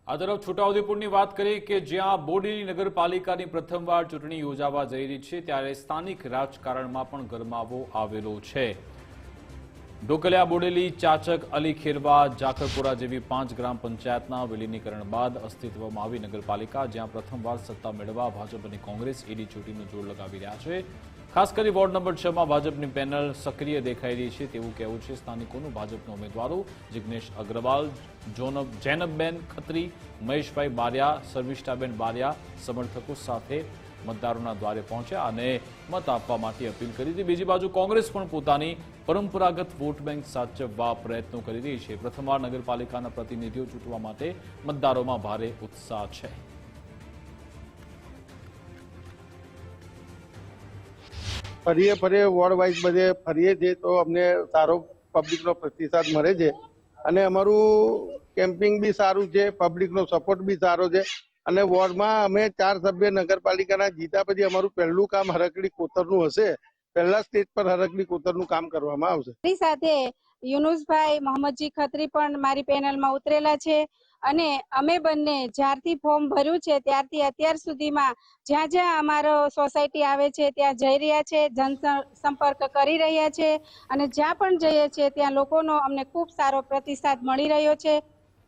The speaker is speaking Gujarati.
આ તરફ છોટાઉદેપુરની વાત કરીએ કે જ્યાં બોડેલી નગરપાલિકાની પ્રથમવાર ચૂંટણી યોજાવા જઈ રહી છે ત્યારે સ્થાનિક રાજકારણમાં પણ ગરમાવો આવેલો છે। ઢોકલિયા, બોડેલી, ચાચક, અલી ખેરવા, જાખરપુરા જેવી 5 ગ્રામ પંચાયતના વિલીનીકરણ બાદ અસ્તિત્વમાં આવી નગરપાલિકા જ્યાં પ્રથમવાર સત્તા મેળવવા ભાજપ અને કોંગ્રેસ એડી ચોટીનું જોર લગાવી રહ્યા છે। ખાસ કરી વોર્ડ નંબર 6 માં ભાજપની પેનલ સક્રિય દેખાઈ રહી છે તેવું કહેવું છે સ્થાનિકોનું। ભાજપના ઉમેદવારો જિગ્નેશ અગ્રવાલ, જૈનબબેન ખત્રી, મહેશભાઈ બારિયા, શર્મિષ્ઠાબેન બારિયા સમર્થકો સાથે મતદારોના દ્વારે પહોંચ્યા અને મત આપવા માટે અપીલ કરી હતી। બીજી બાજુ કોંગ્રેસ પણ પોતાની પરંપરાગત વોટ બેંક સાચવવા પ્રયત્નો કરી રહી છે। પ્રથમવાર નગરપાલિકાના પ્રતિનિધિઓ ચૂંટવા માટે મતદારોમાં ભારે ઉત્સાહ છે। ફરીએ વોર્ડ વાઇઝ બધે ફરીએ છીએ તો અમને સારો પબ્લિકનો પ્રતિસાદ મળે છે અને અમારું કેમ્પિંગ બી સારું છે, પબ્લિકનો સપોર્ટ બી સારો છે અને વોર્ડમાં અમે 4 સભ્ય નગરપાલિકાના જીત્યા પછી અમારું પહેલું કામ હરકડી કોતરનું હશે। પહેલા સ્ટેજ પર હરકડી કોતરનું કામ કરવામાં આવશે। મારી સાથે યુનુસભાઈ મોહમ્મદજી ખત્રી પણ મારી પેનલમાં ઉતરેલા છે અને અમે બંને જ્યારથી ફોર્મ ભર્યું છે ત્યારથી અત્યાર સુધીમાં જ્યાં જ્યાં અમારો સોસાયટી આવે છે ત્યાં જઈ રહ્યા છે, જનસંપર્ક કરી રહ્યા છે અને જ્યાં પણ જઈએ છીએ ત્યાં લોકોનો અમને ખૂબ સારો પ્રતિસાદ મળી રહ્યો છે।